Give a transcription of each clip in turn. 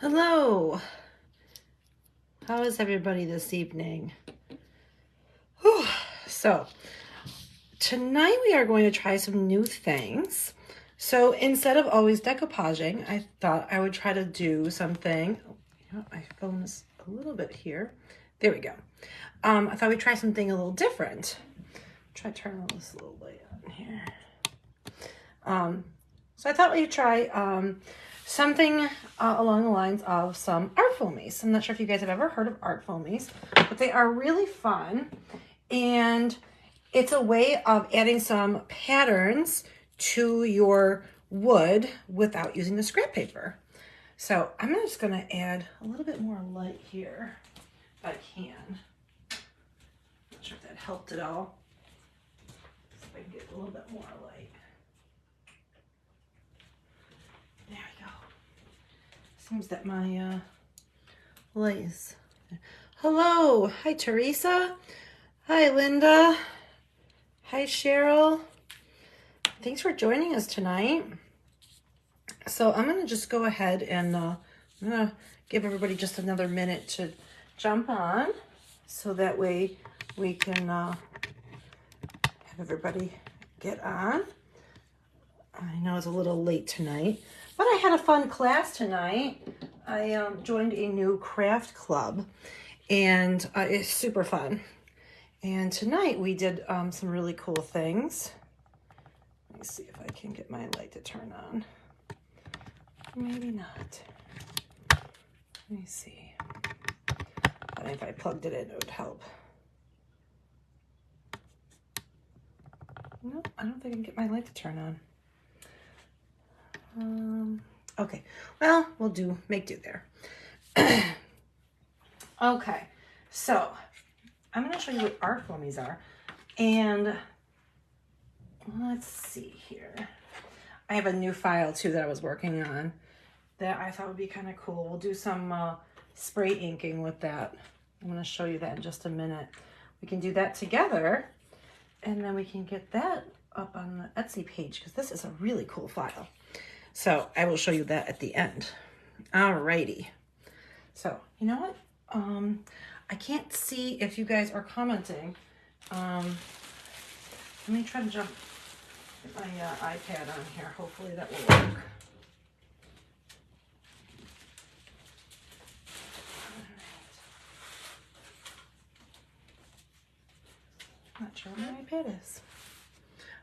Hello. How is everybody this evening? Whew. So tonight we are going to try some new things. So instead of always decoupaging, I thought I would try to do something. My phone is a little bit here. There we go. I thought we'd try something a little different. Try to turn this a little light on here. So I thought we'd try something along the lines of some art foamies. I'm not sure if you guys have ever heard of art foamies, but they are really fun. And it's a way of adding some patterns to your wood without using the scrap paper. So I'm just going to add a little bit more light here if I can. Not sure if that helped at all. See if I can get a little bit more light. There we go. Seems that my light is... Hello. Hi, Teresa. Hi, Linda. Hi, Cheryl. Thanks for joining us tonight. So I'm going to just go ahead and I'm going to give everybody just another minute to jump on so that way we can have everybody get on. I know it's a little late tonight, but I had a fun class tonight. I joined a new craft club and it's super fun. And tonight we did some really cool things. Let me see if I can get my light to turn on. Maybe not. Let me see. I think if I plugged it in, it would help. Nope, I don't think I can get my light to turn on. Okay, well, we'll make do there. Okay, so I'm going to show you what art foamies are. And let's see here. I have a new file too that I was working on that I thought would be kind of cool. We'll do some spray inking with that. I'm going to show you that in just a minute. We can do that together and then we can get that up on the Etsy page because this is a really cool file. So I will show you that at the end. Alrighty. So you know what? I can't see if you guys are commenting. Let me try to get my iPad on here. Hopefully that will work. Not sure where my iPad is.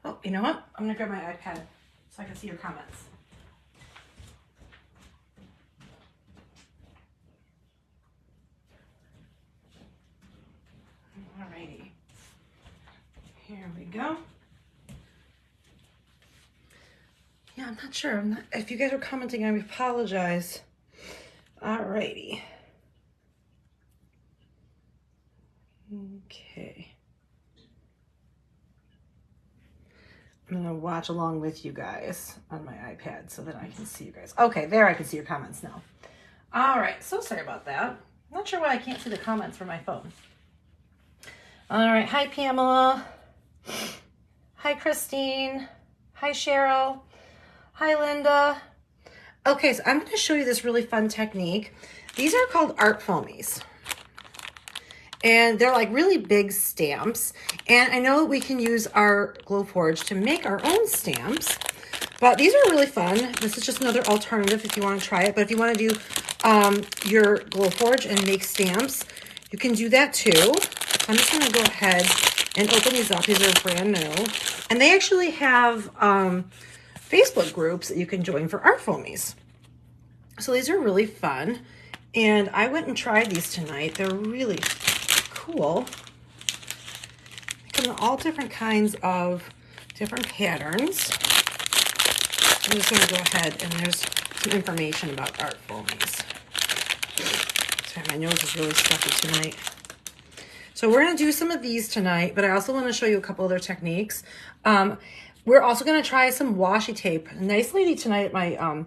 Oh, you know what? I'm gonna grab my iPad so I can see your comments. Alrighty. Here we go. Yeah, I'm not sure. If you guys are commenting, I apologize. Alrighty. Okay. I'm gonna watch along with you guys on my iPad so that I can see you guys. Okay, there I can see your comments now. All right, so sorry about that. I'm not sure why I can't see the comments from my phone. All right, hi Pamela. Hi Christine. Hi Cheryl. Hi Linda. Okay, so I'm gonna show you this really fun technique. These are called art foamies. And they're like really big stamps. And I know that we can use our Glowforge to make our own stamps, but these are really fun. This is just another alternative if you want to try it. But if you want to do your Glowforge and make stamps, you can do that too. I'm just going to go ahead and open these up. These are brand new. And they actually have Facebook groups that you can join for art foamies. So these are really fun. And I went and tried these tonight. They're really cool. They come in all different kinds of different patterns. I'm just going to go ahead and there's some information about art foamies. Sorry, my nose is really stuffy tonight. So we're going to do some of these tonight, but I also want to show you a couple other techniques. We're also going to try some washi tape. A nice lady tonight at my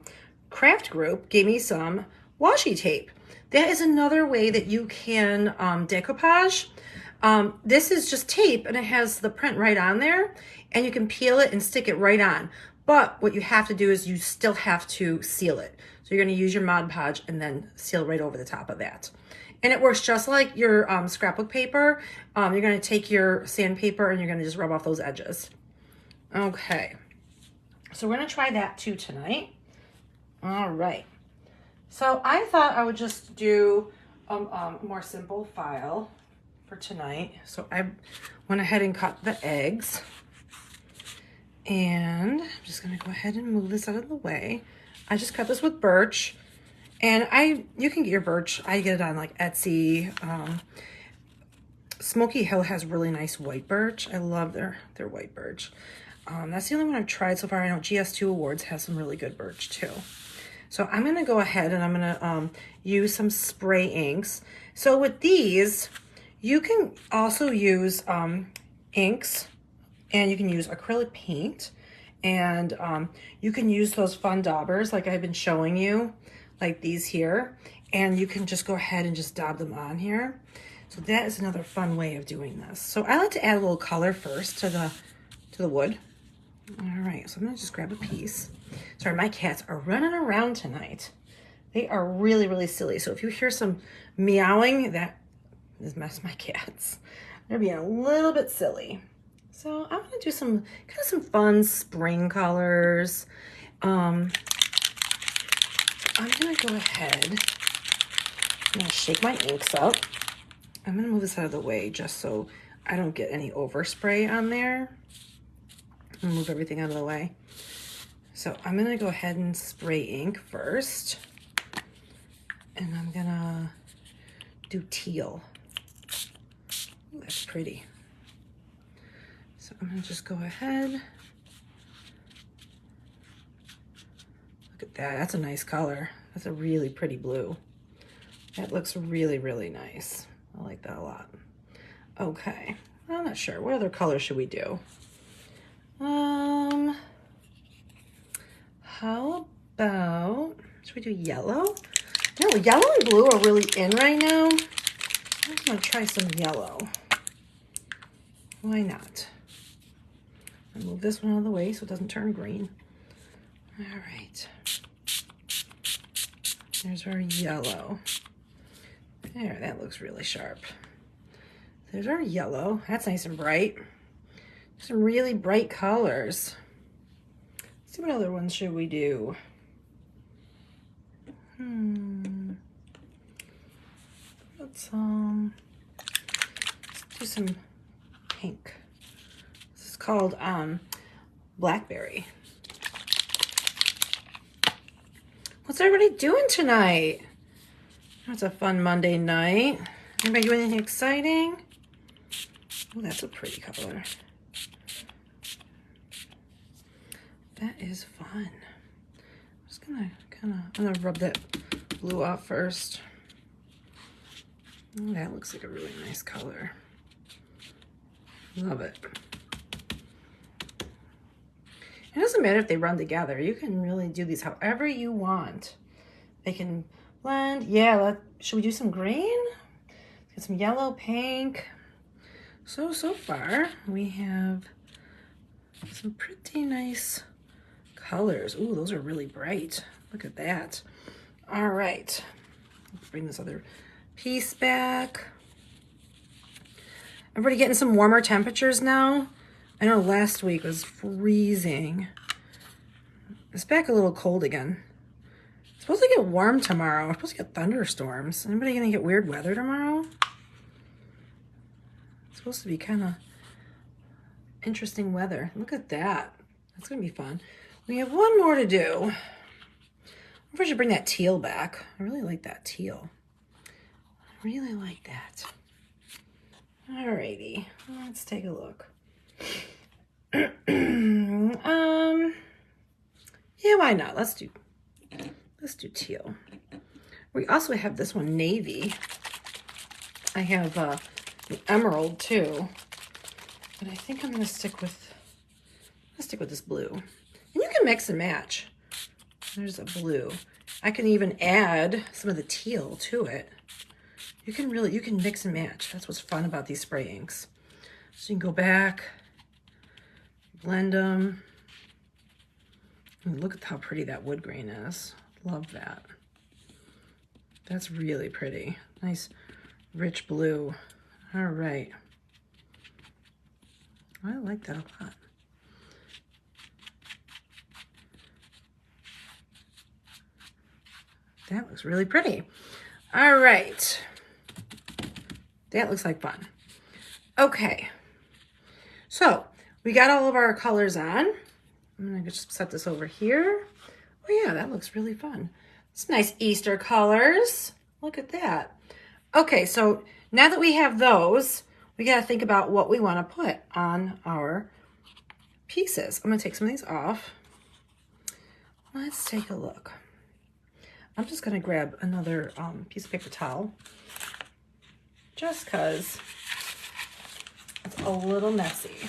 craft group gave me some washi tape. That is another way that you can decoupage. This is just tape and it has the print right on there and you can peel it and stick it right on. But what you have to do is you still have to seal it. So you're going to use your Mod Podge and then seal right over the top of that. And it works just like your scrapbook paper. You're going to take your sandpaper and you're going to just rub off those edges. Okay. So we're going to try that too tonight. All right. So I thought I would just do a more simple file for tonight. So I went ahead and cut the eggs. And I'm just going to go ahead and move this out of the way. I just cut this with birch. And you can get your birch. I get it on like Etsy. Smoky Hill has really nice white birch. I love their white birch. That's the only one I've tried so far. I know GS2 Awards has some really good birch too. So I'm going to go ahead and I'm going to use some spray inks. So with these, you can also use inks, and you can use acrylic paint, and you can use those fun daubers like I've been showing you, like these here, and you can just go ahead and just daub them on here. So that is another fun way of doing this. So I like to add a little color first to the wood. All right, so I'm gonna just grab a piece. Sorry, my cats are running around tonight. They are really, really silly. So if you hear some meowing, that is my cats. They're being a little bit silly. So I'm gonna do some fun spring colors. I'm gonna go ahead and shake my inks up. I'm gonna move this out of the way just so I don't get any overspray on there. Move everything out of the way. So I'm gonna go ahead and spray ink first. And I'm gonna do teal. Ooh, that's pretty. So I'm gonna just go ahead. Look at that, that's a nice color. That's a really pretty blue. That looks really, really nice. I like that a lot. Okay, I'm not sure. What other color should we do? How about, should we do yellow? No, yellow and blue are really in right now. I'm gonna try some yellow. Why not? I'll move this one out of the way so it doesn't turn green. All right. There's our yellow. There, that looks really sharp. There's our yellow. That's nice and bright. Some really bright colors. Let's see, what other ones should we do? Let's do some pink. This is called Blackberry. What's everybody doing tonight? It's a fun Monday night. Anybody doing anything exciting? Oh, that's a pretty color. That is fun. I'm just gonna I'm gonna rub that blue off first. Oh, that looks like a really nice color. Love it. It doesn't matter if they run together. You can really do these however you want. They can blend. Yeah, should we do some green? Get some yellow, pink. So far we have some pretty nice colors. Ooh, those are really bright. Look at that. All right, let's bring this other piece back. Everybody getting some warmer temperatures now? I know last week was freezing. It's back a little cold again. It's supposed to get warm tomorrow. We're supposed to get thunderstorms. Anybody gonna get weird weather tomorrow? It's supposed to be kind of interesting weather. Look at that. That's gonna be fun. We have one more to do. I wonder if I should bring that teal back. I really like that teal. I really like that. Alrighty, let's take a look. Yeah, why not? Let's do teal. We also have this one, navy. I have the emerald too, but I think I'm gonna stick with this blue. And you can mix and match. There's a blue. I can even add some of the teal to it. You can mix and match. That's what's fun about these spray inks. So you can go back, blend them. And look at how pretty that wood grain is. Love that. That's really pretty. Nice rich blue. All right. I like that a lot. That looks really pretty. All right. That looks like fun. Okay. So we got all of our colors on. I'm gonna just set this over here. Oh yeah, that looks really fun. It's nice Easter colors. Look at that. Okay, so now that we have those, we gotta think about what we wanna put on our pieces. I'm gonna take some of these off. Let's take a look. I'm just gonna grab another piece of paper towel just cause it's a little messy.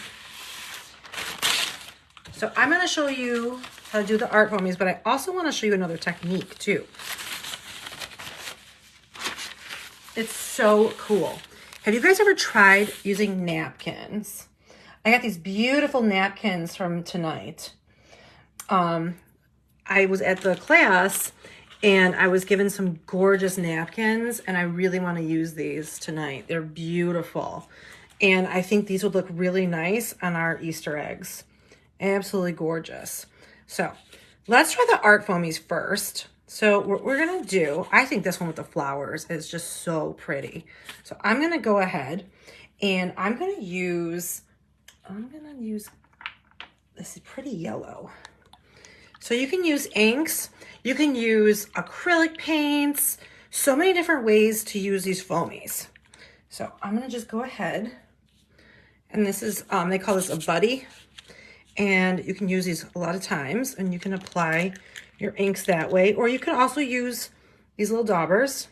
So I'm gonna show you how to do the art foamies, but I also wanna show you another technique too. It's so cool. Have you guys ever tried using napkins? I got these beautiful napkins from tonight. I was at the class and I was given some gorgeous napkins and I really want to use these tonight. They're beautiful. And I think these would look really nice on our Easter eggs. Absolutely gorgeous. So let's try the art foamies first. So what we're going to do, I think this one with the flowers is just so pretty. So I'm going to go ahead and I'm going to use this is pretty yellow. So you can use inks, you can use acrylic paints, so many different ways to use these foamies. So I'm gonna just go ahead, and this is, they call this a buddy, and you can use these a lot of times, and you can apply your inks that way, or you can also use these little daubers.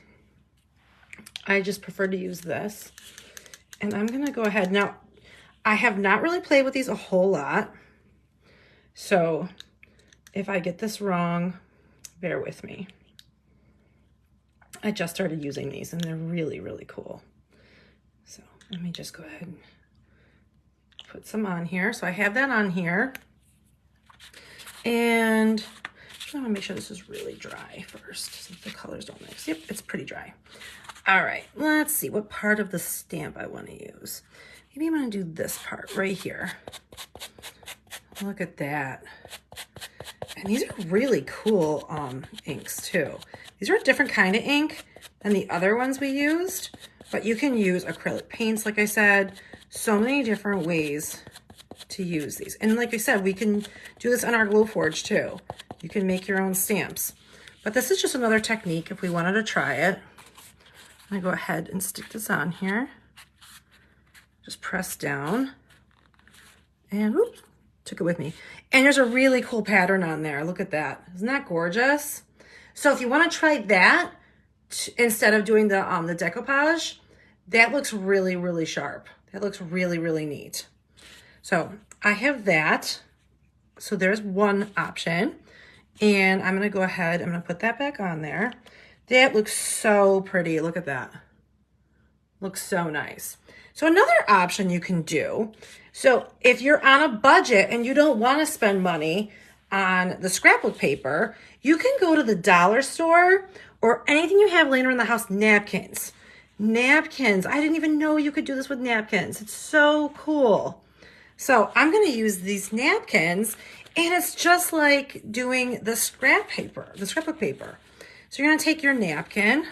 I just prefer to use this. And I'm gonna go ahead. Now, I have not really played with these a whole lot, so if I get this wrong, bear with me. I just started using these and they're really, really cool. So let me just go ahead and put some on here. So I have that on here. And I want to make sure this is really dry first so the colors don't mix. Yep, it's pretty dry. All right, let's see what part of the stamp I want to use. Maybe I'm going to do this part right here. Look at that. And these are really cool inks too. These are a different kind of ink than the other ones we used, but you can use acrylic paints, like I said, so many different ways to use these. And like I said, we can do this on our Glowforge too. You can make your own stamps. But this is just another technique if we wanted to try it. I'm gonna go ahead and stick this on here. Just press down and whoops, took it with me. And there's a really cool pattern on there. Look at that. Isn't that gorgeous? So if you want to try that instead of doing the decoupage, that looks really, really sharp. That looks really, really neat. So I have that. So there's one option. And I'm going to go ahead. I'm going to put that back on there. That looks so pretty. Look at that. Looks so nice. So another option you can do, so if you're on a budget and you don't want to spend money on the scrapbook paper, you can go to the dollar store or anything you have laying around the house, napkins. Napkins. I didn't even know you could do this with napkins. It's so cool. So I'm going to use these napkins, and it's just like doing the scrapbook paper. So you're going to take your napkin,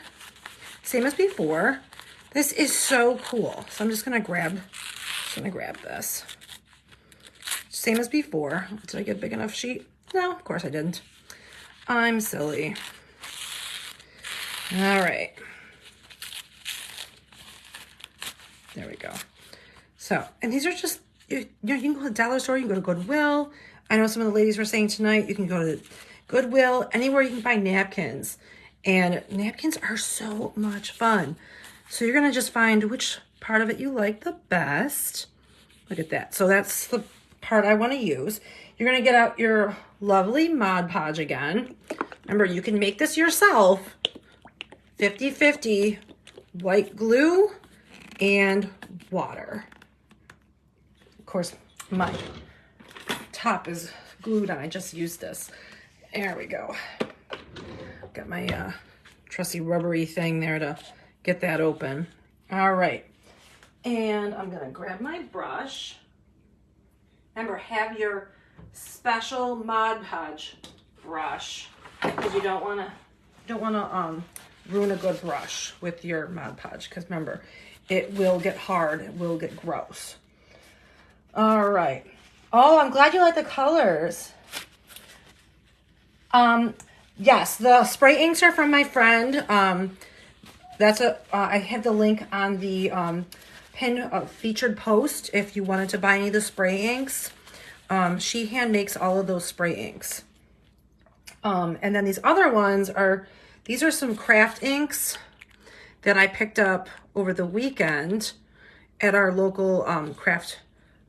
same as before. This is so cool. So I'm just going to grab this. Same as before. Did I get a big enough sheet? No, of course I didn't. I'm silly. All right. There we go. So, and these are just, you can go to the dollar store, you can go to Goodwill. I know some of the ladies were saying tonight, you can go to Goodwill, anywhere you can buy napkins. And napkins are so much fun. So you're going to just find which part of it you like the best. Look at that. So that's the part I want to use. You're going to get out your lovely Mod Podge again. Remember, you can make this yourself. 50-50 white glue and water. Of course, my top is glued on. I just used this. There we go. Got my trusty rubbery thing there to get that open. All right. And I'm going to grab my brush. Remember, have your special Mod Podge brush, because you don't want to ruin a good brush with your Mod Podge, because remember, it will get hard, it will get gross. All right. Oh, I'm glad you like the colors. Yes, the spray inks are from my friend. I have the link on the featured post if you wanted to buy any of the spray inks. She hand makes all of those spray inks. And then these other ones these are some craft inks that I picked up over the weekend at our local craft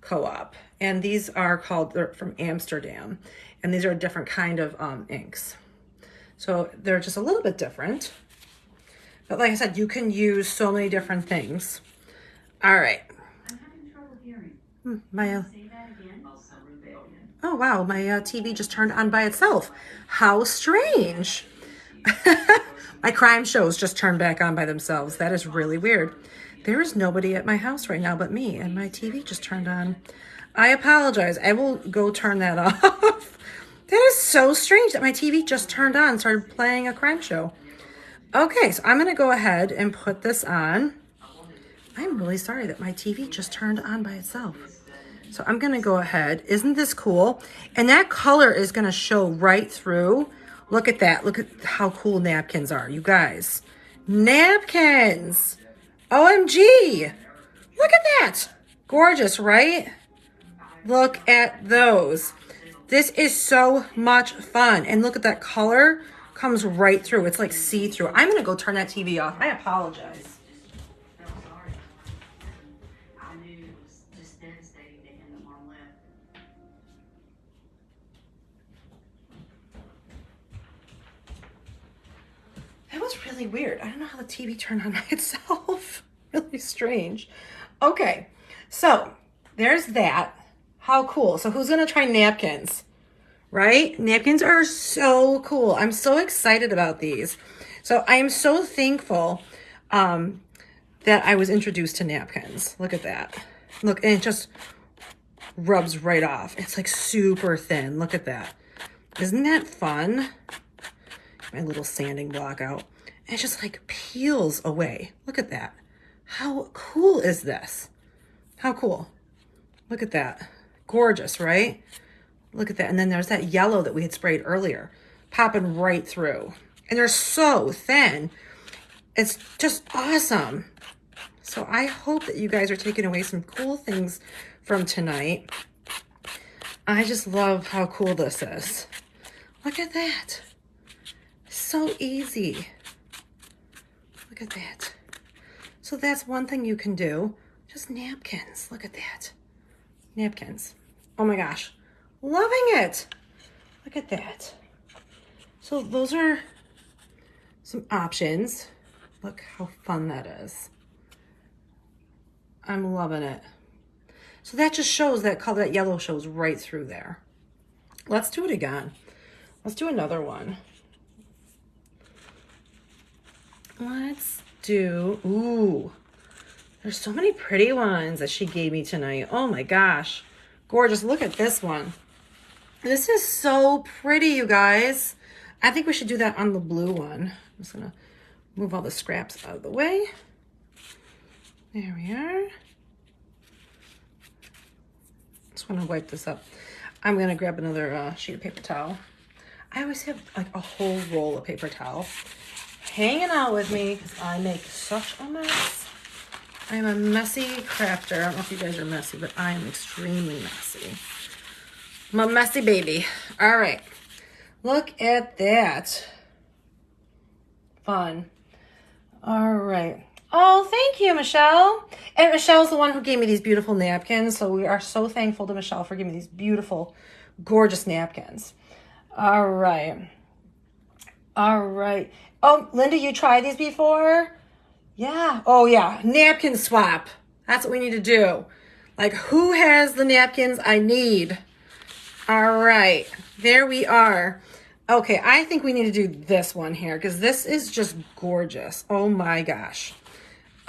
co-op. And these are they're from Amsterdam. And these are a different kind of inks. So they're just a little bit different. But like I said, you can use so many different things. All right. I'm having trouble hearing. Say that again. Oh, wow. My TV just turned on by itself. How strange. My crime shows just turned back on by themselves. That is really weird. There is nobody at my house right now but me, and my TV just turned on. I apologize. I will go turn that off. That is so strange that my TV just turned on and started playing a crime show. Okay, so I'm going to go ahead and put this on. I'm really sorry that my TV just turned on by itself. So I'm going to go ahead. Isn't this cool? And that color is going to show right through. Look at that. Look at how cool napkins are, you guys. Napkins. OMG. Look at that. Gorgeous, right? Look at those. This is so much fun. And look at that color. Comes right through. It's like see-through. I'm going to go turn that TV off. I apologize. That was really weird. I don't know how the TV turned on by itself. Really strange. Okay, so there's that. How cool. So who's going to try napkins? Right? Napkins are so cool. I'm so excited about these. So I am so thankful that I was introduced to napkins. Look at that. Look, and it just rubs right off. It's like super thin. Look at that. Isn't that fun? My little sanding block out. And it just like peels away. Look at that. How cool is this? How cool. Look at that. Gorgeous, right? Look at that. And then there's that yellow that we had sprayed earlier, popping right through. And they're so thin. It's just awesome. So I hope that you guys are taking away some cool things from tonight. I just love how cool this is. Look at that. So easy. Look at that. So that's one thing you can do. Just napkins. Look at that. Napkins. Oh my gosh. Loving it. Look at that. So those are some options. Look how fun that is. I'm loving it. So that just shows that color, that yellow shows right through there. Let's do it again. Let's do another one. Let's do, ooh, there's so many pretty ones that she gave me tonight. Oh my gosh. Gorgeous. Look at this one. This is so pretty, you guys. I think we should do that on the blue one. I'm just going to move all the scraps out of the way. There we are. Just want to wipe this up. I'm going to grab another sheet of paper towel. I always have like a whole roll of paper towel hanging out with me because I make such a mess. I'm a messy crafter. I don't know if you guys are messy, but I am extremely messy. I'm a messy baby. All right. Look at that. Fun. All right. Oh, thank you, Michelle. And Michelle's the one who gave me these beautiful napkins. So we are so thankful to Michelle for giving me these beautiful, gorgeous napkins. All right. All right. Oh, Linda, you tried these before? Yeah. Oh, yeah. Napkin swap. That's what we need to do. Like, who has the napkins I need? All right, there we are. Okay, I think we need to do this one here because this is just gorgeous. Oh my gosh.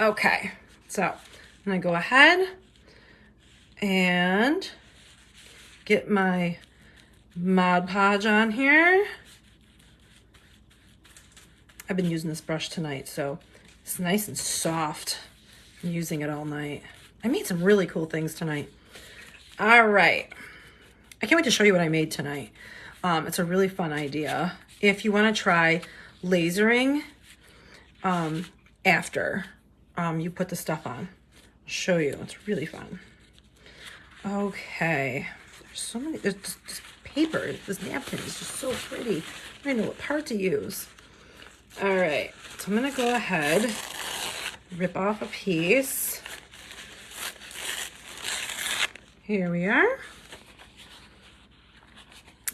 Okay, so I'm gonna go ahead and get my Mod Podge on here. I've been using this brush tonight, so it's nice and soft. I'm using it all night. I made some really cool things tonight. All right. I can't wait to show you what I made tonight. It's a really fun idea. If you want to try lasering after you put the stuff on, I'll show you. It's really fun. Okay. There's so many. There's this paper. This napkin is just so pretty. I don't know what part to use. All right. So I'm going to go ahead, rip off a piece. Here we are.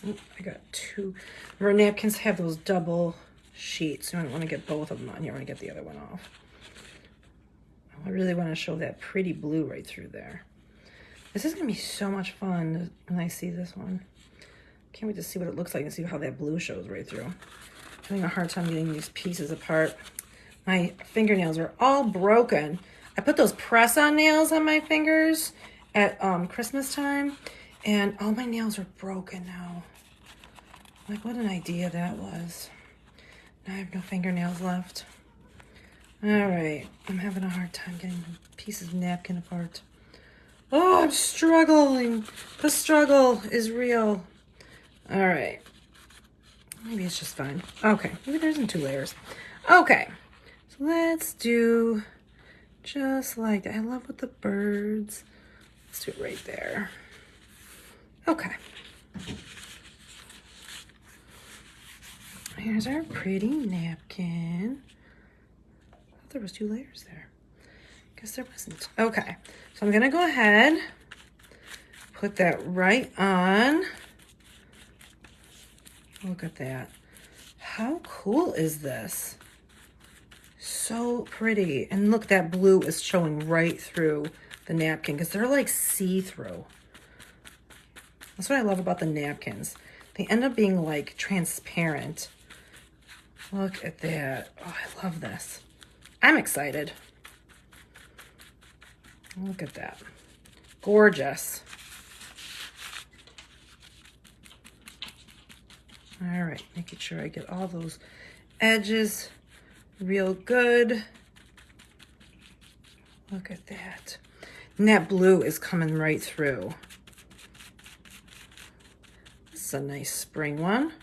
Oh, I got two. Our napkins have those double sheets. I don't want to get both of them on here. I want to get the other one off. I really want to show that pretty blue right through there. This is going to be so much fun when I see this one. Can't wait to see what it looks like and see how that blue shows right through. I'm having a hard time getting these pieces apart. My fingernails are all broken. I put those press-on nails on my fingers at Christmas time, and all my nails are broken now. Like, what an idea that was. Now I have no fingernails left. All right, I'm having a hard time getting pieces of napkin apart. Oh, I'm struggling. The struggle is real. All right. Maybe it's just fine. Okay, maybe there isn't 2 layers. Okay, so let's do just like that. I love with the birds. Let's do it right there. Okay. Here's our pretty napkin. I thought there was 2 layers there. Guess there wasn't. Okay, so I'm gonna go ahead, put that right on. Look at that. How cool is this? So pretty. And look, that blue is showing right through the napkin because they're like see-through. That's what I love about the napkins. They end up being like transparent. Look at that. Oh, I love this. I'm excited. Look at that. Gorgeous. All right, making sure I get all those edges real good. Look at that. And that blue is coming right through. This is a nice spring one.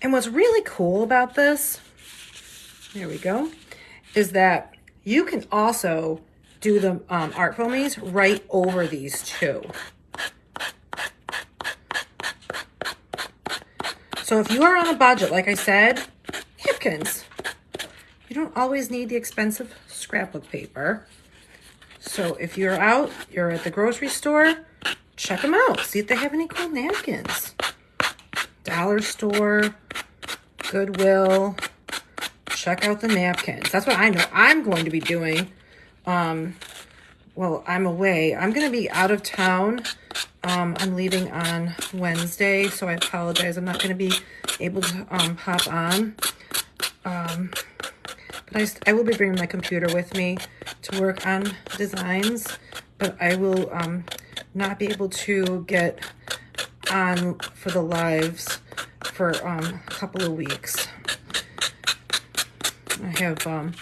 And what's really cool about this, there we go, is that you can also do the art foamies right over these two. So if you are on a budget, like I said, napkins. You don't always need the expensive scrapbook paper. So if you're out, you're at the grocery store, check them out. See if they have any cool napkins. Dollar store, Goodwill. Check out the napkins. That's what I know I'm going to be doing. Well, I'm away. I'm going to be out of town. I'm leaving on Wednesday, so I apologize. I'm not going to be able to hop on. But I will be bringing my computer with me to work on designs, but I will not be able to get on for the lives for a couple of weeks. I have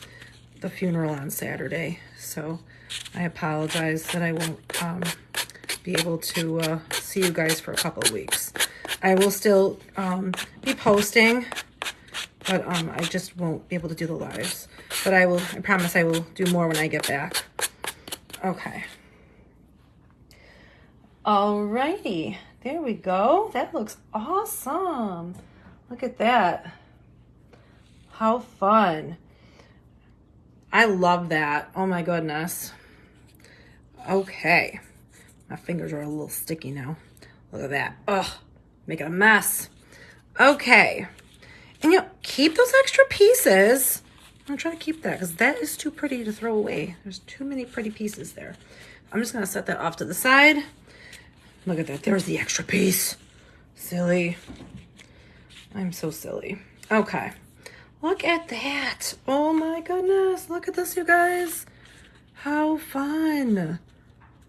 the funeral on Saturday, so I apologize that I won't be able to see you guys for a couple of weeks. I will still be posting, but I just won't be able to do the lives. But I promise I will do more when I get back. Okay. Alrighty, there we go. That looks awesome. Look at that. How fun. I love that. Oh my goodness. Okay. My fingers are a little sticky now. Look at that. Ugh, making a mess. Okay. And you know, keep those extra pieces. I'm trying to keep that because that is too pretty to throw away. There's too many pretty pieces there. I'm just going to set that off to the side. Look at that. There's the extra piece. Silly. I'm so silly. Okay. Look at that. Oh my goodness. Look at this, you guys. How fun.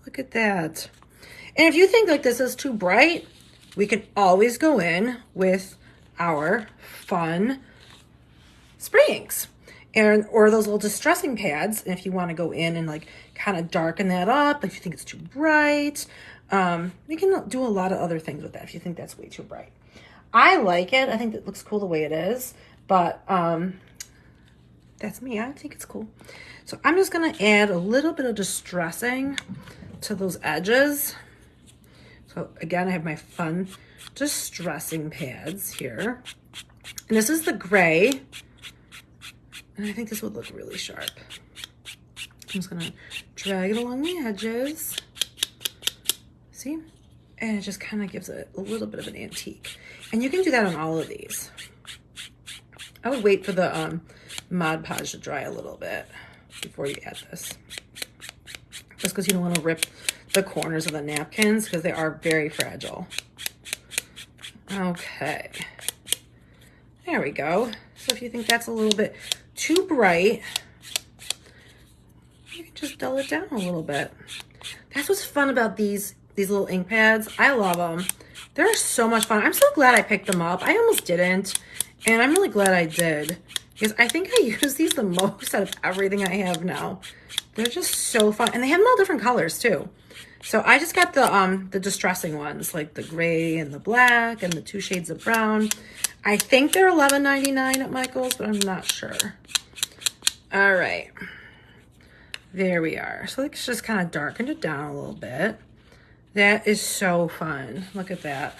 Look at that. And if you think like this is too bright, we can always go in with our fun spray inks or those little distressing pads. And if you want to go in and like kind of darken that up, if you think it's too bright, we can do a lot of other things with that if you think that's way too bright. I like it. I think it looks cool the way it is, but that's me. I think it's cool. So I'm just going to add a little bit of distressing to those edges. So again, I have my fun distressing pads here. And this is the gray. And I think this would look really sharp. I'm just going to drag it along the edges. See? And it just kind of gives it a little bit of an antique. And you can do that on all of these. I would wait for the Mod Podge to dry a little bit before you add this. Just because you don't want to rip the corners of the napkins because they are very fragile. Okay. There we go. So if you think that's a little bit too bright, you can just dull it down a little bit. That's what's fun about these little ink pads. I love them. They're so much fun. I'm so glad I picked them up. I almost didn't, and I'm really glad I did because I think I use these the most out of everything I have now. They're just so fun, and they have them all different colors too. So I just got the distressing ones, like the gray and the black and the 2 shades of brown. I think they're $11.99 at Michael's, but I'm not sure. All right. There we are. So let's just kind of darken it down a little bit. That is so fun. Look at that.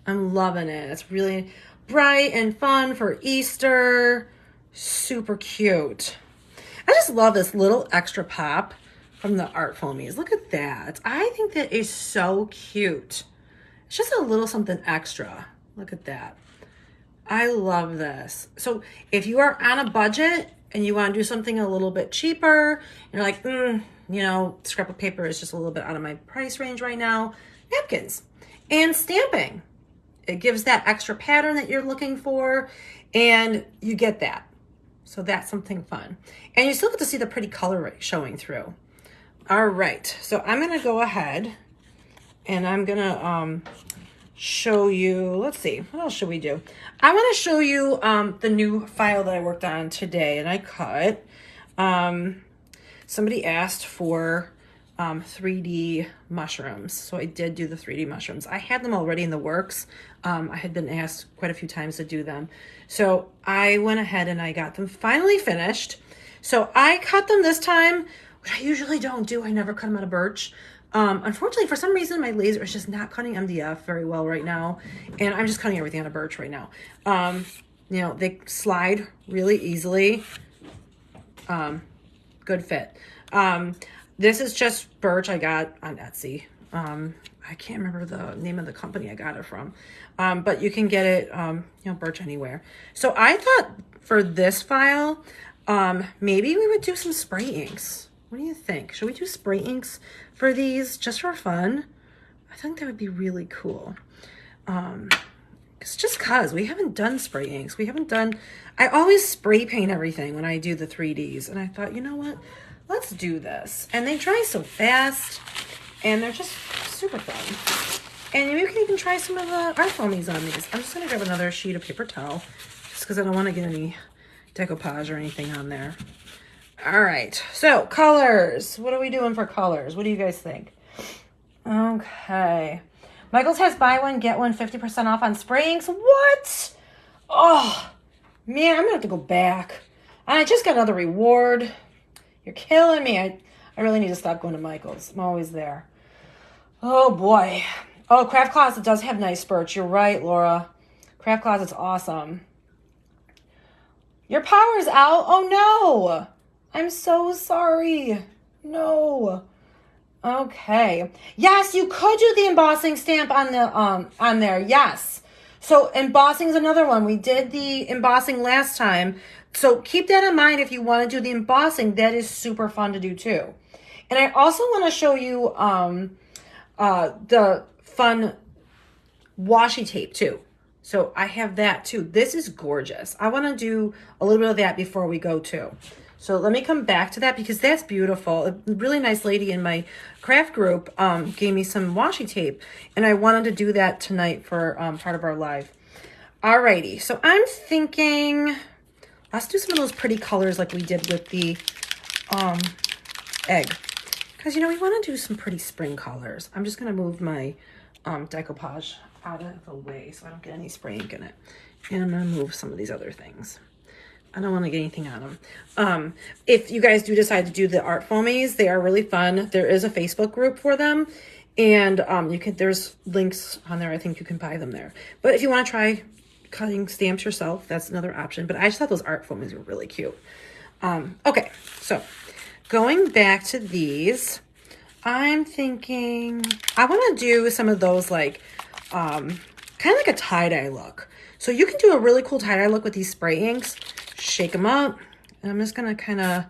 I'm loving it. It's really bright and fun for Easter. Super cute. I just love this little extra pop from the Art Foamies. Look at that. I think that is so cute. It's just a little something extra. Look at that. I love this. So if you are on a budget and you want to do something a little bit cheaper, you're like, you know, scrap of paper is just a little bit out of my price range right now. Napkins and stamping. It gives that extra pattern that you're looking for, and you get that. So that's something fun. And you still get to see the pretty color showing through. All right, so I'm gonna go ahead and I'm gonna show you, let's see, what else should we do? I wanna show you the new file that I worked on today and I cut. Somebody asked for 3D mushrooms. So I did do the 3D mushrooms. I had them already in the works. I had been asked quite a few times to do them. So I went ahead and I got them finally finished. So I cut them this time, which I usually don't do. I never cut them out of birch. Unfortunately, for some reason, my laser is just not cutting MDF very well right now. And I'm just cutting everything out of birch right now. You know, they slide really easily. Good fit. This is just birch I got on Etsy. I can't remember the name of the company I got it from. But you can get it, you know, birch anywhere. So I thought for this file, maybe we would do some spray inks. What do you think? Should we do spray inks for these just for fun? I think that would be really cool. It's just cause we haven't done spray inks. We haven't done, I always spray paint everything when I do the 3Ds. And I thought, you know what? Let's do this. And they dry so fast and they're just super fun. And you can even try some of the Art Foamies on these. I'm just gonna grab another sheet of paper towel just because I don't want to get any decoupage or anything on there. All right, so colors. What are we doing for colors? What do you guys think? Okay. Michael's has buy one, get one 50% off on spray inks. What? Oh, man, I'm gonna have to go back. I just got another reward. You're killing me. I really need to stop going to Michael's. I'm always there. Oh, boy. Oh, Craft Closet does have nice birch. You're right, Laura. Craft Closet's awesome. Your power's out. Oh, no. I'm so sorry. No. Okay. Yes, you could do the embossing stamp on the on there. Yes. So embossing is another one. We did the embossing last time. So keep that in mind if you want to do the embossing. That is super fun to do too. And I also want to show you the fun washi tape too. So I have that too. This is gorgeous. I want to do a little bit of that before we go too. So let me come back to that because that's beautiful. A really nice lady in my craft group gave me some washi tape, and I wanted to do that tonight for part of our live. Alrighty, so I'm thinking let's do some of those pretty colors like we did with the egg. Because, you know, we want to do some pretty spring colors. I'm just going to move my decoupage out of the way so I don't get any spray ink in it. And I'm going to move some of these other things. I don't want to get anything on them. If you guys do decide to do the art foamies, they are really fun. There is a Facebook group for them. And there's links on there. I think you can buy them there. But if you want to try cutting stamps yourself, that's another option. But I just thought those art foamies were really cute. Okay, so going back to these, I'm thinking I want to do some of those like kind of like a tie-dye look. So you can do a really cool tie-dye look with these spray inks. Shake them up, and I'm just gonna kind of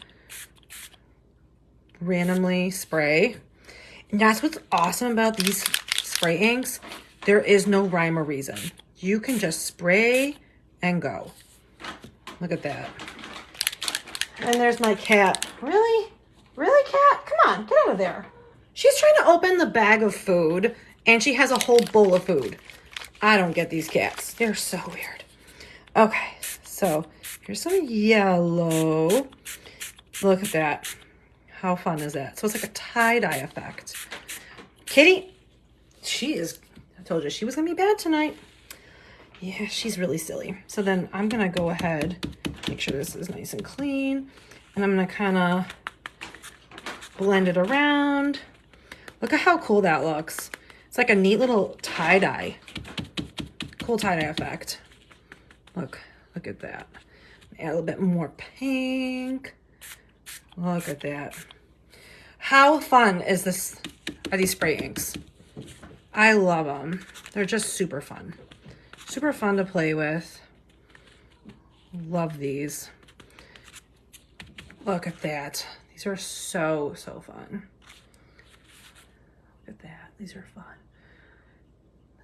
randomly spray. And that's what's awesome about these spray inks. There is no rhyme or reason. You can just spray and go. Look at that. And there's my cat. Really? Really, cat? Come on, get out of there. She's trying to open the bag of food, and she has a whole bowl of food. I don't get these cats. They're so weird. Okay, so here's some yellow. Look at that. How fun is that? So it's like a tie-dye effect. Kitty, I told you she was going to be bad tonight. Yeah, she's really silly. So then I'm going to go ahead, make sure this is nice and clean. And I'm going to kind of blend it around. Look at how cool that looks. It's like a neat little tie-dye. Cool tie-dye effect. Look at that. Add a little bit more pink. Look at that. How fun is this? Are these spray inks? I love them. They're just super fun. Super fun to play with. Love these. Look at that. These are so fun. Look at that. These are fun.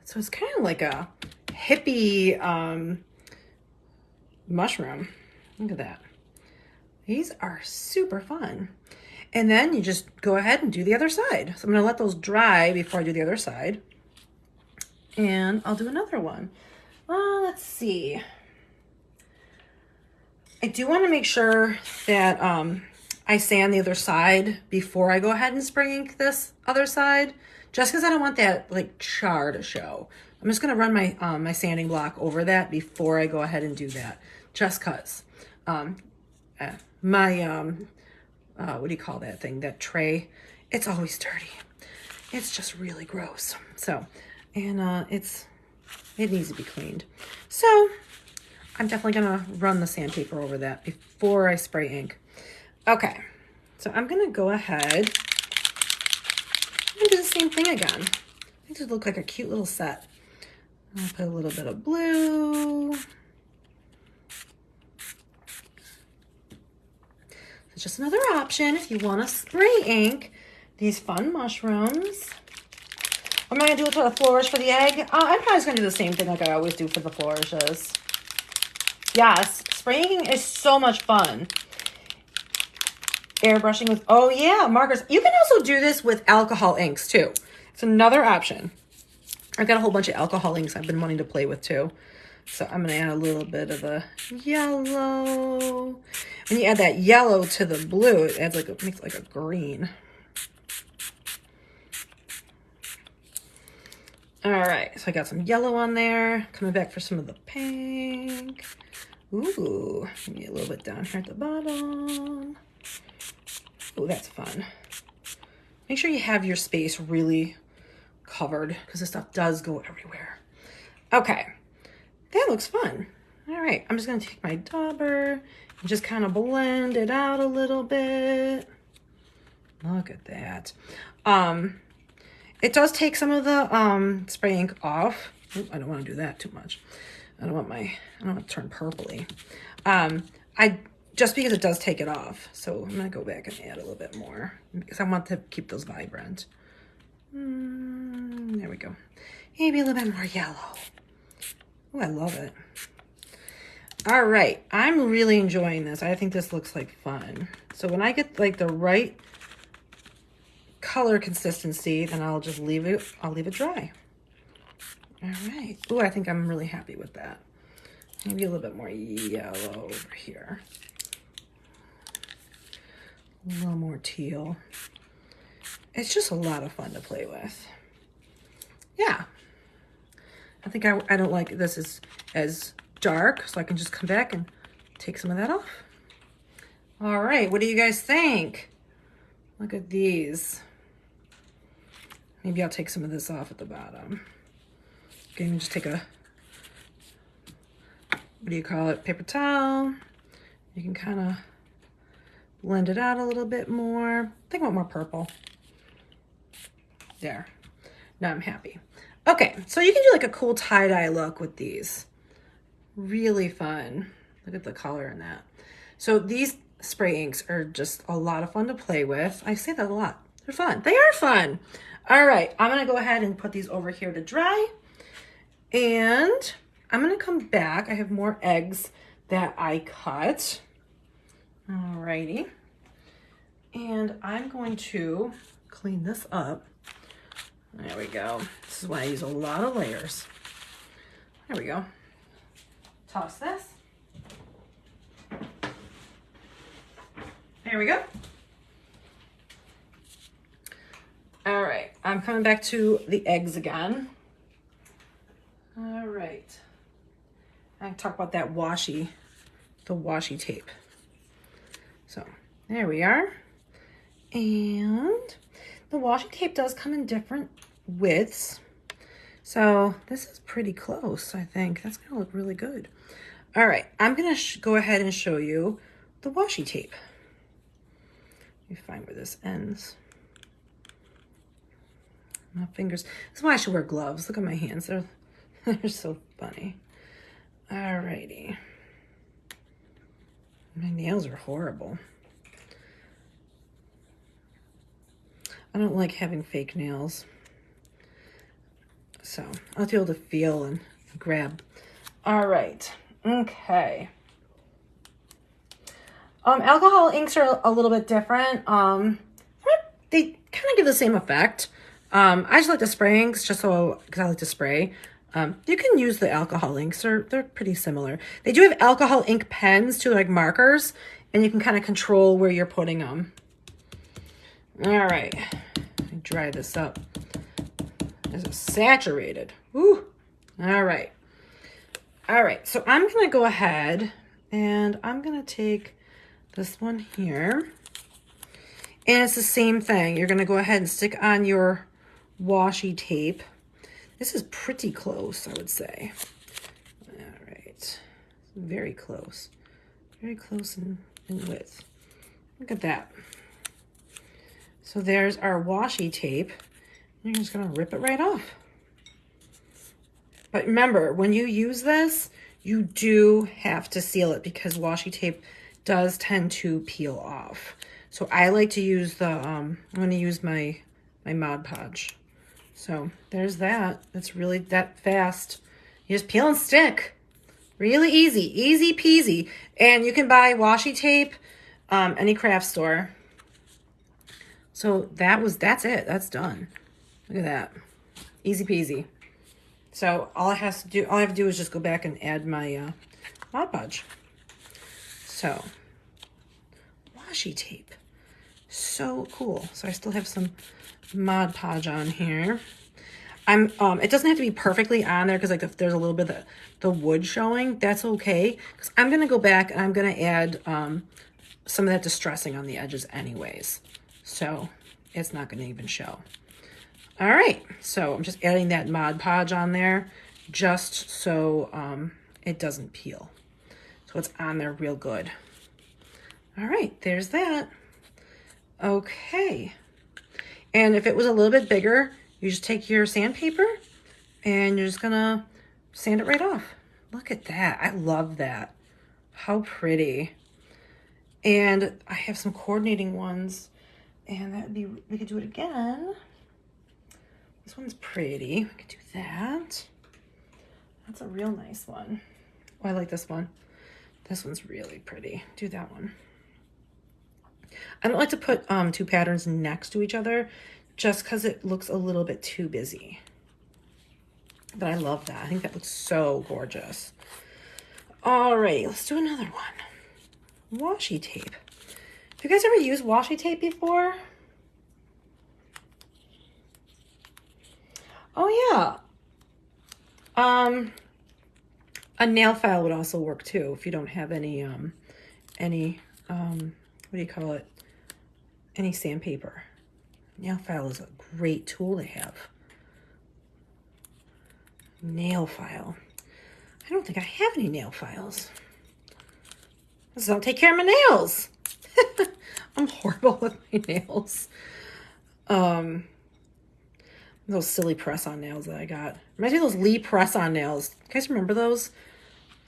So it's kind of like a hippie mushroom. Look at that. These are super fun. And then you just go ahead and do the other side. So I'm going to let those dry before I do the other side. And I'll do another one. Let's see. I do want to make sure that I sand the other side before I go ahead and spray ink this other side. Just because I don't want that like char to show. I'm just going to run my my sanding block over that before I go ahead and do that. Just because. What do you call that thing? That tray. It's always dirty. It's just really gross. So, and it needs to be cleaned. So, I'm definitely going to run the sandpaper over that before I spray ink. Okay. So, I'm going to go ahead and do the same thing again. I think this look like a cute little set. I'll put a little bit of blue. It's just another option if you want to spray ink these fun mushrooms. What am I going to do with the flourish for the egg? I'm probably just going to do the same thing like I always do for the flourishes. Yes, spraying is so much fun. Airbrushing with, oh yeah, markers. You can also do this with alcohol inks too. It's another option. I've got a whole bunch of alcohol inks I've been wanting to play with too. So I'm going to add a little bit of the yellow. When you add that yellow to the blue, it adds makes like a green. All right, so I got some yellow on there. Coming back for some of the pink. Ooh, maybe a little bit down here at the bottom. Ooh, that's fun. Make sure you have your space really covered because this stuff does go everywhere. Okay, that looks fun. All right, I'm just gonna take my dauber and just kind of blend it out a little bit. Look at that. It does take some of the spray ink off. Ooh, I don't want to do that too much. I don't want to turn purpley. I just because it does take it off. So I'm gonna go back and add a little bit more because I want to keep those vibrant. There we go. Maybe a little bit more yellow. Oh, I love it. All right, I'm really enjoying this. I think this looks like fun. So when I get like the right color consistency, then I'll just leave it dry. All right. Oh, I think I'm really happy with that. Maybe a little bit more yellow over here. A little more teal. It's just a lot of fun to play with. Yeah. I think I don't like this as dark, so I can just come back and take some of that off. All right, what do you guys think? Look at these. Maybe I'll take some of this off at the bottom. Okay, just take a, what do you call it, paper towel. You can kind of blend it out a little bit more. I think I want more purple. There. Now I'm happy. Okay, so you can do like a cool tie-dye look with these. Really fun. Look at the color in that. So these spray inks are just a lot of fun to play with. I say that a lot. They're fun. They are fun. All right, I'm gonna go ahead and put these over here to dry. And I'm gonna come back. I have more eggs that I cut. All righty. And I'm going to clean this up. There we go. This is why I use a lot of layers. There we go. Toss this. There we go. All right, I'm coming back to the eggs again. All right. I talk about that washi, the washi tape. So there we are. And the washi tape does come in different widths. So this is pretty close, I think. That's gonna look really good. All right, I'm gonna go ahead and show you the washi tape. Let me find where this ends. My fingers, this is why I should wear gloves. Look at my hands, they're so funny. All righty. My nails are horrible. I don't like having fake nails. So I'll have to be able to feel and grab. All right, okay. Alcohol inks are a little bit different. They kind of give the same effect. I just like the spray inks just so, because I like to spray. You can use the alcohol inks, they're pretty similar. They do have alcohol ink pens too, like markers, and you can kind of control where you're putting them. All right, dry this up. This is saturated. Woo. All right. All right, so I'm gonna go ahead and I'm gonna take this one here. And it's the same thing. You're gonna go ahead and stick on your washi tape. This is pretty close, I would say. All right, very close. Very close in width. Look at that. So there's our washi tape. You're just gonna rip it right off. But remember, when you use this, you do have to seal it because washi tape does tend to peel off. So I like to use the, I'm gonna use my Mod Podge. So there's that. That's really that fast. You just peel and stick. Really easy, easy peasy. And you can buy washi tape, any craft store. So that's it, that's done. Look at that, easy peasy. So all I have to do is just go back and add my Mod Podge. So washi tape, so cool. So I still have some Mod Podge on here. It doesn't have to be perfectly on there because like if there's a little bit of the wood showing, that's okay. Because I'm gonna go back and I'm gonna add some of that distressing on the edges anyways. So it's not gonna even show. All right, so I'm just adding that Mod Podge on there just so it doesn't peel. So it's on there real good. All right, there's that. Okay. And if it was a little bit bigger, you just take your sandpaper and you're just gonna sand it right off. Look at that, I love that. How pretty. And I have some coordinating ones, and that would be, we could do it again. This one's pretty. We could do that. That's a real nice one. Oh, I like this one. This one's really pretty. Do that one. I don't like to put two patterns next to each other just because it looks a little bit too busy. But I love that. I think that looks so gorgeous. All right, let's do another one. Washi tape. Have you guys ever used washi tape before? Oh yeah. A nail file would also work too if you don't have any what do you call it? Any sandpaper. Nail file is a great tool to have. Nail file. I don't think I have any nail files. So I'll take care of my nails. I'm horrible with my nails. Those silly press-on nails that I got. Reminds me of those Lee press-on nails. You guys remember those?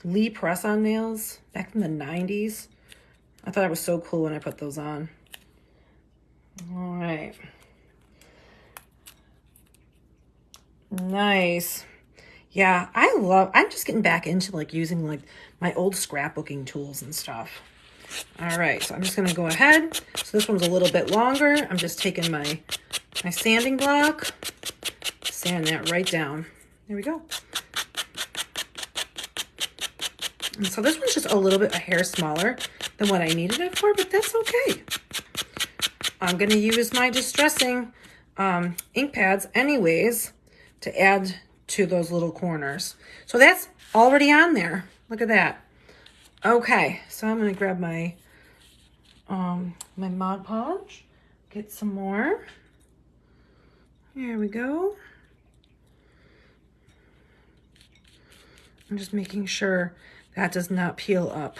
Lee press-on nails back in the 90s. I thought it was so cool when I put those on. All right. Nice. Yeah, I'm just getting back into like using like my old scrapbooking tools and stuff. All right, so I'm just gonna go ahead. So this one's a little bit longer. I'm just taking my sanding block, sand that right down. There we go. And so this one's just a hair smaller than what I needed it for, but that's okay. I'm gonna use my distressing ink pads anyways to add to those little corners. So that's already on there. Look at that. Okay, so I'm gonna grab my my Mod Podge, get some more. Here we go. I'm just making sure that does not peel up.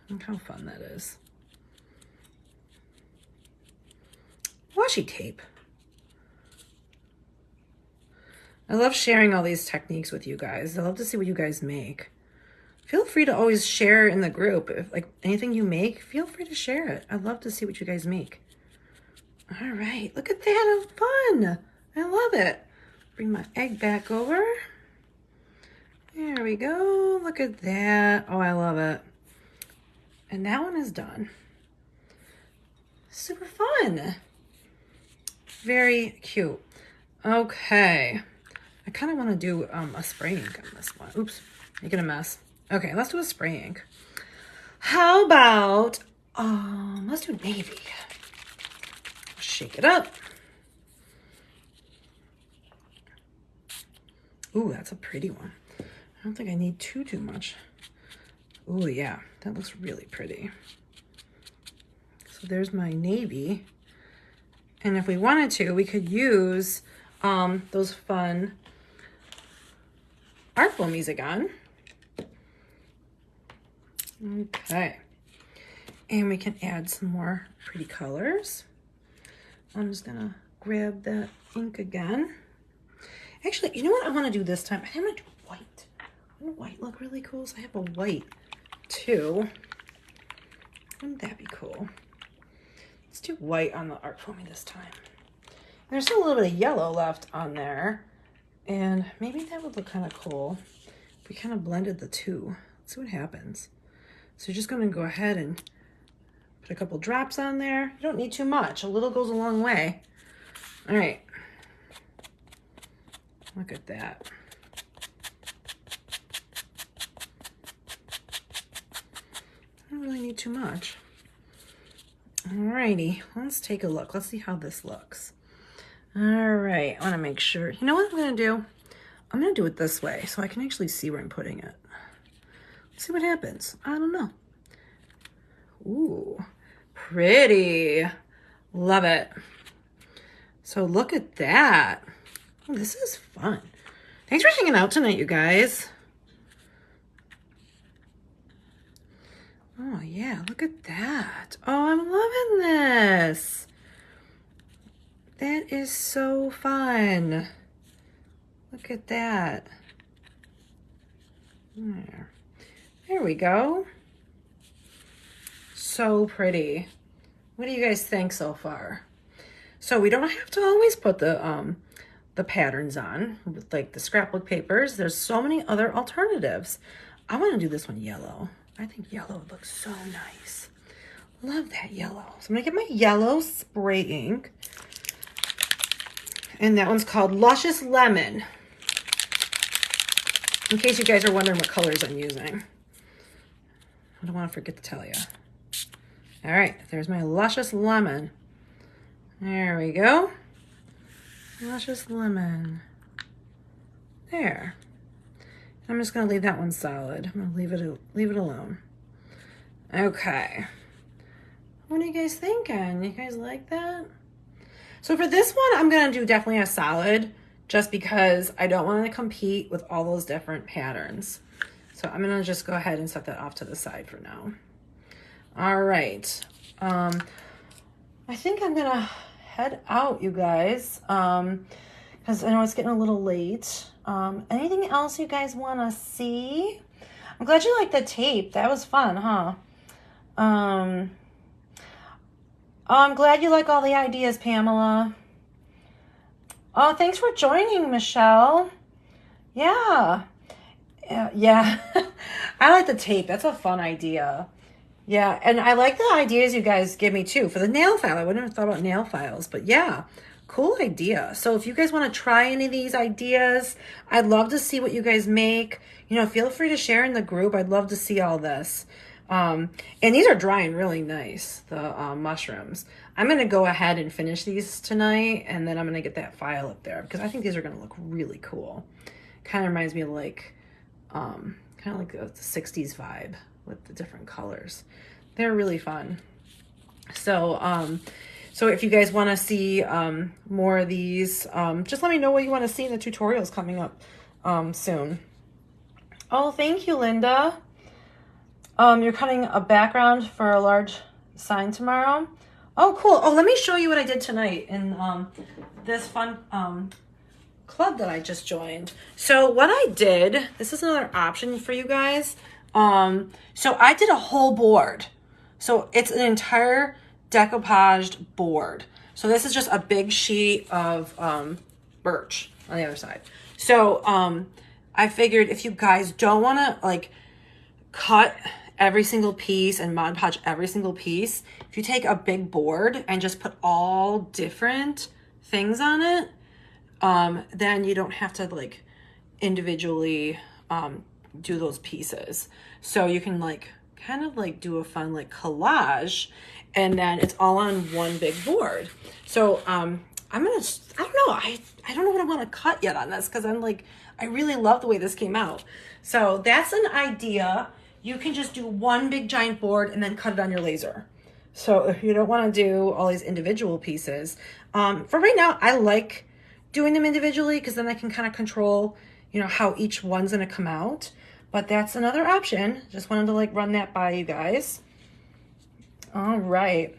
Look how fun that is. Washi tape. I love sharing all these techniques with you guys. I love to see what you guys make. Feel free to always share in the group. If like anything you make, feel free to share it. I'd love to see what you guys make. All right, look at that, fun. I love it. Bring my egg back over. There we go, look at that. Oh, I love it. And that one is done. Super fun. Very cute. Okay. I kind of want to do a spray ink on this one. Oops, making a mess. Okay, let's do a spray ink. How about, let's do navy. Shake it up. Ooh, that's a pretty one. I don't think I need too much. Ooh, yeah, that looks really pretty. So there's my navy. And if we wanted to, we could use those fun art foamies again. Okay. And we can add some more pretty colors. I'm just gonna grab that ink again. Actually, you know what I want to do this time? I think I'm gonna do white. Wouldn't white look really cool? So I have a white too. Wouldn't that be cool? Let's do white on the art foamy this time. There's still a little bit of yellow left on there, and maybe that would look kind of cool if we kind of blended the two. Let's see what happens. So you're just going to go ahead and put a couple drops on there. You don't need too much. A little goes a long way. All right. Look at that. I don't really need too much. Alrighty, let's take a look. Let's see how this looks. All right, I want to make sure. You know what I'm going to do? I'm going to do it this way so I can actually see where I'm putting it. Let's see what happens. I don't know. Ooh, pretty. Love it. So look at that. Oh, this is fun. Thanks for hanging out tonight, you guys. Oh, yeah, look at that. Oh, I'm loving this. That is so fun. Look at that. There we go. So pretty. What do you guys think so far? So we don't have to always put the patterns on with like the scrapbook papers. There's so many other alternatives. I want to do this one yellow. I think yellow looks so nice. Love that yellow. So I'm gonna get my yellow spray ink. And that one's called Luscious Lemon. In case you guys are wondering what colors I'm using. I don't want to forget to tell you. All right, there's my Luscious Lemon. There we go. Luscious Lemon. There. I'm just gonna leave that one solid. I'm gonna leave it alone. Okay. What are you guys thinking? You guys like that? So for this one, I'm gonna do definitely a solid, just because I don't want to compete with all those different patterns. So I'm gonna just go ahead and set that off to the side for now. All right. I think I'm gonna head out, you guys, because I know it's getting a little late. Anything else you guys want to see? I'm glad you liked the tape. That was fun, huh? Oh, I'm glad you like all the ideas, Pamela. Oh, thanks for joining, Michelle. Yeah. Yeah. I like the tape. That's a fun idea. Yeah, and I like the ideas you guys give me too for the nail file. I wouldn't have thought about nail files, but yeah, cool idea. So if you guys want to try any of these ideas, I'd love to see what you guys make. You know, feel free to share in the group. I'd love to see all this. And these are drying really nice, the mushrooms. I'm going to go ahead and finish these tonight, and then I'm going to get that file up there because I think these are going to look really cool. Kind of reminds me of like, kind of like the 60s vibe with the different colors. They're really fun. So, so if you guys want to see more of these, just let me know what you want to see in the tutorials coming up soon. Oh, thank you, Linda. You're cutting a background for a large sign tomorrow. Oh, cool. Oh, let me show you what I did tonight in this fun club that I just joined. So what I did, this is another option for you guys. So I did a whole board. So it's an entire decoupaged board. So this is just a big sheet of birch on the other side. So I figured if you guys don't want to like cut every single piece and Mod Podge every single piece, if you take a big board and just put all different things on it, then you don't have to like individually do those pieces. So you can like kind of like do a fun like collage, and then it's all on one big board. So I'm gonna, I don't know, I don't know what I want to cut yet on this because I'm like, I really love the way this came out. So that's an idea. You can just do one big giant board and then cut it on your laser. So if you don't want to do all these individual pieces, for right now, I like doing them individually because then I can kind of control, you know, how each one's going to come out. But that's another option. Just wanted to like run that by you guys. All right.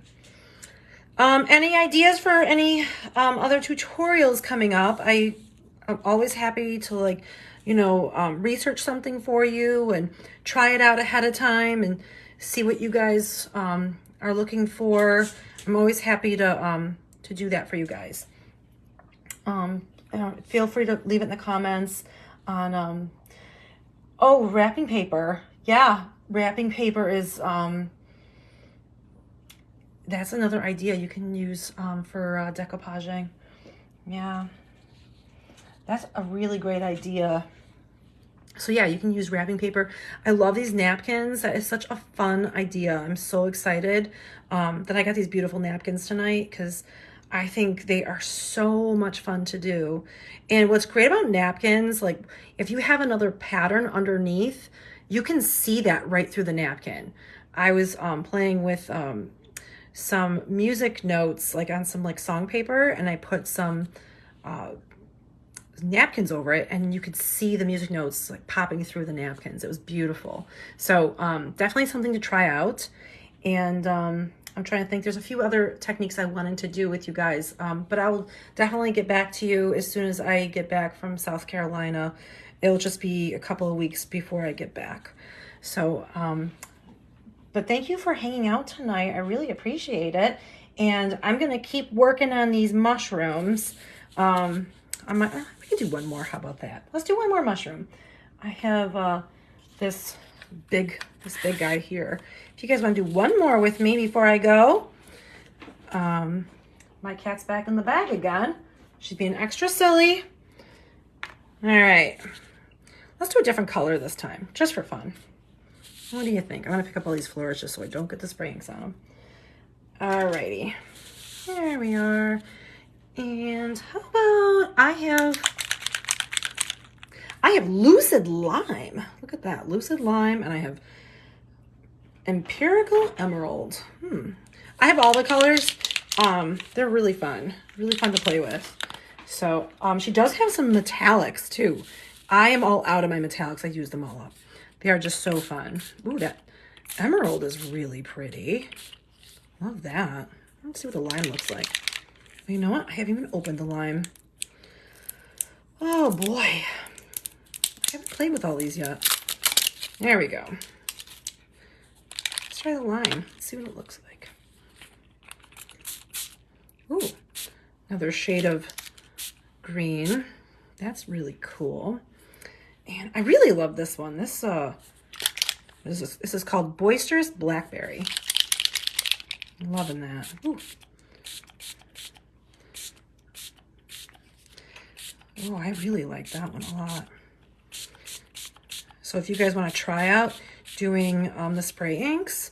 Any ideas for any other tutorials coming up? I'm always happy to like, you know, research something for you and try it out ahead of time and see what you guys are looking for. I'm always happy to do that for you guys. Feel free to leave it in the comments on, oh, wrapping paper. Yeah, wrapping paper is, that's another idea you can use for decoupaging. Yeah, that's a really great idea. So yeah, you can use wrapping paper. I love these napkins. That is such a fun idea. I'm so excited that I got these beautiful napkins tonight because I think they are so much fun to do. And what's great about napkins, like if you have another pattern underneath, you can see that right through the napkin. I was playing with some music notes, like on some like song paper, and I put some napkins over it, and you could see the music notes like popping through the napkins. It was beautiful. So definitely something to try out. And I'm trying to think. There's a few other techniques I wanted to do with you guys, but I will definitely get back to you as soon as I get back from South Carolina. It'll just be a couple of weeks before I get back. So, but thank you for hanging out tonight. I really appreciate it. And I'm going to keep working on these mushrooms. We can do one more. How about that? Let's do one more mushroom. I have this big guy here. If you guys want to do one more with me before I go. My cat's back in the bag again. She's being extra silly. All right. Let's do a different color this time, just for fun. What do you think? I'm going to pick up all these flowers just so I don't get the spray inks on them. All righty. There we are. And how about I have Lucid Lime. Look at that. Lucid Lime. And I have Empirical Emerald. I have all the colors. They're really fun. Really fun to play with. So she does have some metallics too. I am all out of my metallics. I used them all up. They are just so fun. Ooh, that emerald is really pretty. Love that. Let's see what the lime looks like. You know what? I haven't even opened the lime. Oh boy. I haven't played with all these yet. There we go. Let's try the lime. Let's see what it looks like. Ooh, another shade of green. That's really cool. And I really love this one. This is called Boisterous Blackberry. I'm loving that. Ooh. Oh, I really like that one a lot. So if you guys want to try out doing the spray inks,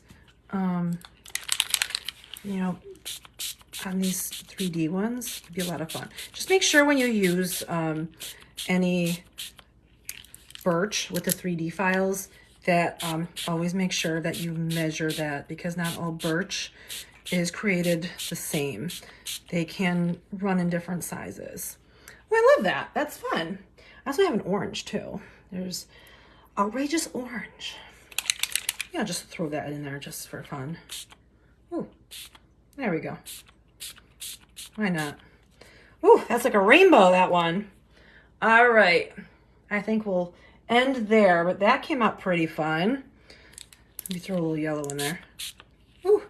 you know, on these 3D ones, it'd be a lot of fun. Just make sure when you use any birch with the 3D files that always make sure that you measure that, because not all birch is created the same. They can run in different sizes. Well, I love that. That's fun. I also have an orange too. There's outrageous orange. Yeah, just throw that in there just for fun. Ooh, there we go. Why not? Ooh, that's like a rainbow, that one. All right. I think we'll end there, but that came out pretty fun. Let me throw a little yellow in there. Ooh.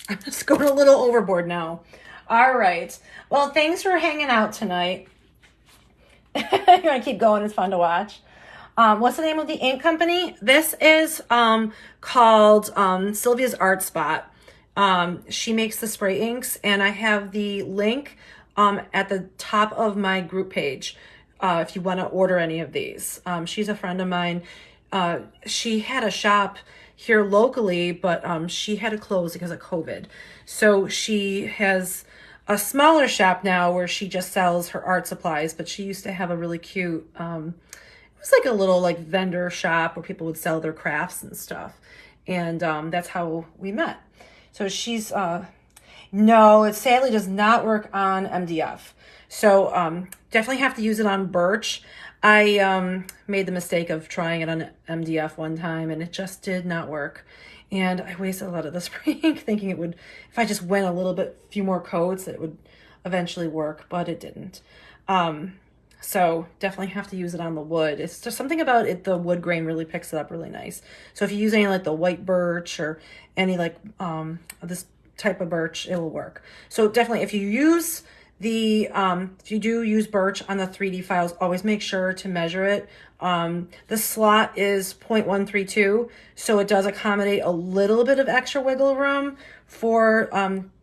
I'm just going a little overboard now. All right. Well, thanks for hanging out tonight. You want to keep going? It's fun to watch. What's the name of the ink company? This is called Sylvia's Art Spot. She makes the spray inks, and I have the link at the top of my group page if you want to order any of these. She's a friend of mine. She had a shop here locally, but she had to close because of COVID. So she has a smaller shop now where she just sells her art supplies, but she used to have a really cute, it was like a little like vendor shop where people would sell their crafts and stuff. And that's how we met. So she's, no, it sadly does not work on MDF. So definitely have to use it on birch. I made the mistake of trying it on MDF one time, and it just did not work. And I wasted a lot of the spray ink thinking it would, if I just went a little bit, few more coats, it would eventually work, but it didn't. So definitely have to use it on the wood. It's just something about it, the wood grain really picks it up really nice. So if you use any like the white birch or any like this type of birch, it will work. So definitely if you use the, if you do use birch on the 3D files, always make sure to measure it. The slot is 0.132, so it does accommodate a little bit of extra wiggle room for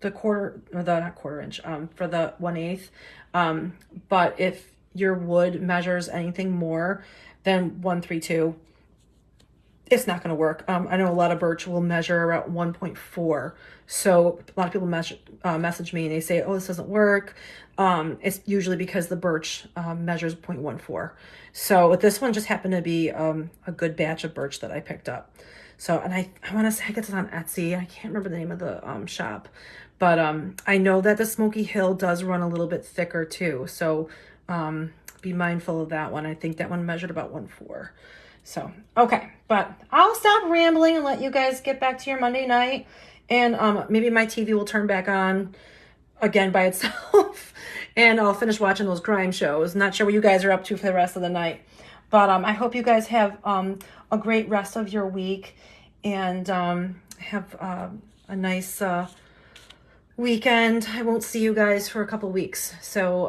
the quarter, or the not quarter inch, for the 1/8. But if your wood measures anything more than 132, it's not going to work. I know a lot of birch will measure around 1.4. So a lot of people message me and they say, oh, this doesn't work. It's usually because the birch measures 0.14. So this one just happened to be a good batch of birch that I picked up. So, and I want to say I get this on Etsy. I can't remember the name of the shop, but I know that the Smoky Hill does run a little bit thicker too. So be mindful of that one. I think that one measured about 1.4. So, okay. But I'll stop rambling and let you guys get back to your Monday night. And maybe my TV will turn back on again by itself. And I'll finish watching those crime shows. Not sure what you guys are up to for the rest of the night. But I hope you guys have a great rest of your week. And have a nice weekend. I won't see you guys for a couple weeks. So,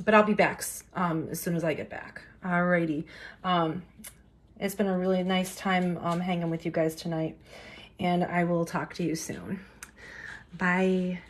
but I'll be back as soon as I get back. Alrighty. It's been a really nice time hanging with you guys tonight. And I will talk to you soon. Bye.